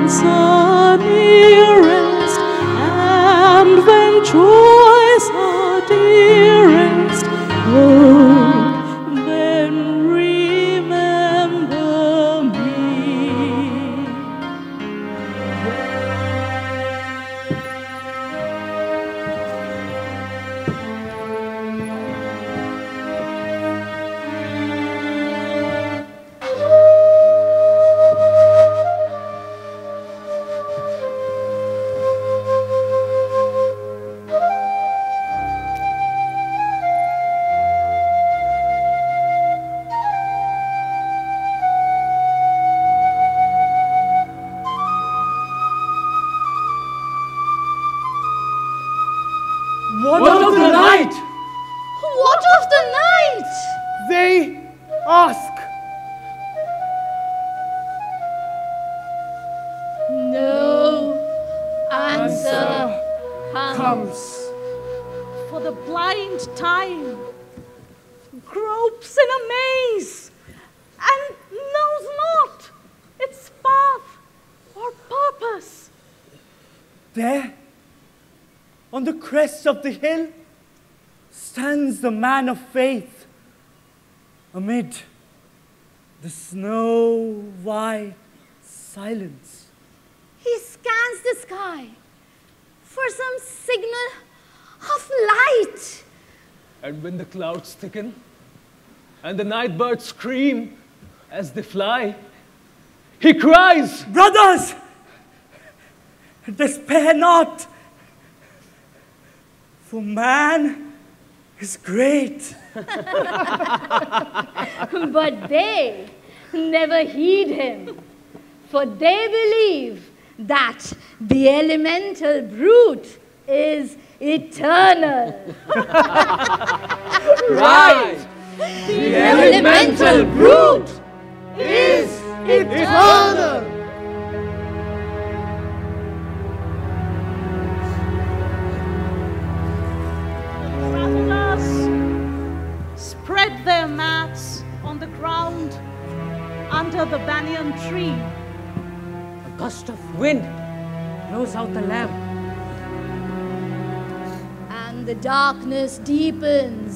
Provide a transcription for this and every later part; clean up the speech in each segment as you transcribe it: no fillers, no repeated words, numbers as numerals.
months are nearest, and when joys are dearest, oh, then remember me. What of the night? What of the night? They ask. No answer comes. For the blind time gropes in a maze and knows not its path or purpose. There, on the crest of the hill, stands the man of faith amid the snow-white silence. He scans the sky for some signal of light. And when the clouds thicken and the night birds scream as they fly, he cries, "Brothers, despair not, for man is great." But they never heed him, for they believe that the elemental brute is eternal. right! The elemental brute is eternal. Travelers spread their mats on the ground under the banyan tree. A gust of wind blows out the lamp. And the darkness deepens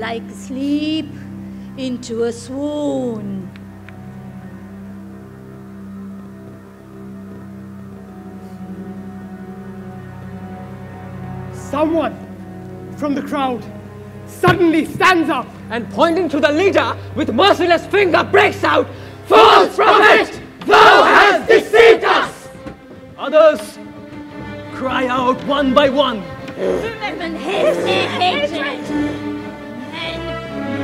like sleep into a swoon. Someone from the crowd suddenly stands up And pointing to the leader with merciless finger breaks out, "False prophet, thou hast deceived us!" Others cry out one by one. Women hatred. Men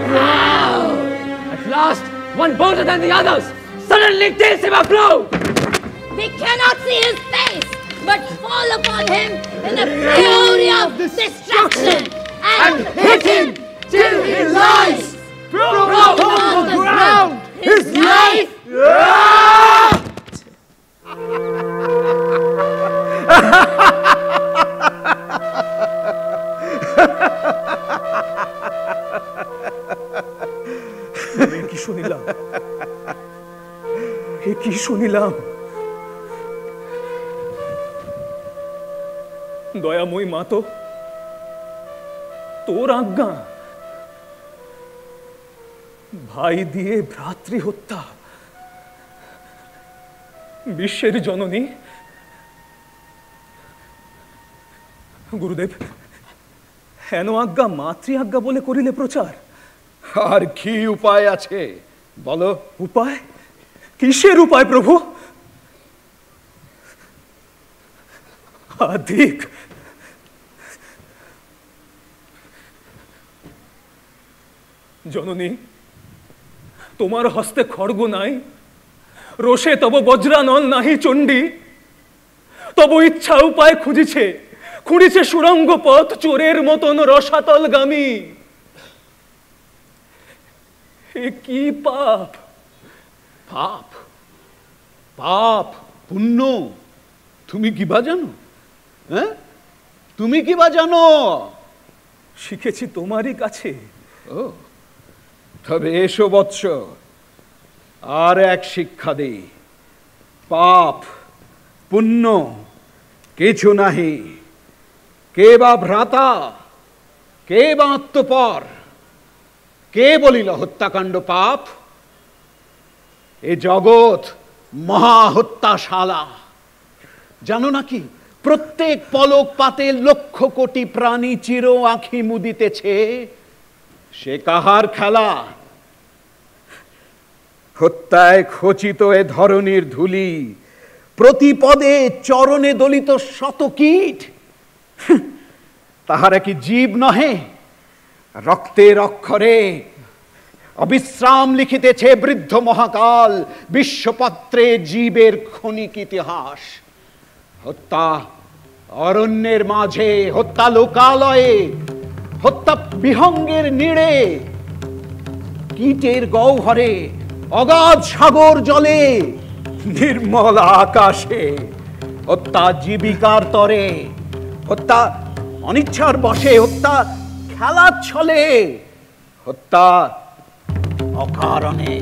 proud. At last, one bolder than the others suddenly deals him a blow. They cannot see his face, but fall upon him in a fury of destruction and Hit him till he lies, broke on the ground, his life. কি শুনিলাম এ কি শুনিলাম দয়াময়ী মা তো তোর আজ্ঞা ভাই দিয়ে ভ্রাতৃ হত্যা বিশ্বের জননী গুরুদেব হেন আজ্ঞা মাতৃ আজ্ঞা বলে করিলে প্রচার আর কি উপায় আছে বলো? উপায় কিসের উপায় প্রভু? আধিক জননী তোমার হস্তে খড়গ নাই, রোষে তব বজ্রানল নাহি চণ্ডী, তব ইচ্ছা উপায় খুঁড়িছে সুরঙ্গ পথ চোরের মতন রসাতলগামী। এ কি পাপ! পাপ পাপ পুণ্য তুমি কি বা জানো? হ্যাঁ, তুমি কি বা জানো? শিখেছি তোমারই কাছে। ও তবে এসো বৎস, আর এক শিক্ষা দেই। পাপ পুণ্য কিছু নাহি, কে বা ভ্রাতা, কে বা আত্মপর, কে বলিল হত্যাকাণ্ড পাপ? এ জগৎ মহা হত্যাশালা। জানো নাকি প্রত্যেক পলক পাতে লক্ষ কোটি প্রাণী চির আঁখি মুদিতেছে। সে কাহার খেলা? হত্যায় খচিত এ ধরনীর ধুলি, প্রতিপদে চরণে দলিত শত কীট, তাহারা কি জীব নহে? রক্তের অক্ষরে অবিশ্রাম লিখিতেছে বৃদ্ধ মহাকাল বিশ্বপত্রে জীবের ক্ষণিক ইতিহাস। হত্যা অরণ্যের মাঝে, হত্যা লোকালয়ে, হত্যা বিহঙ্গের নীড়ে, কীটের গহ্বরে, অগাধ সাগর জলে, নির্মল আকাশে, হত্যা জীবিকার তরে, হত্যা অনিচ্ছার বশে, হত্যা খেলার ছলে, হত্যা অকারণে।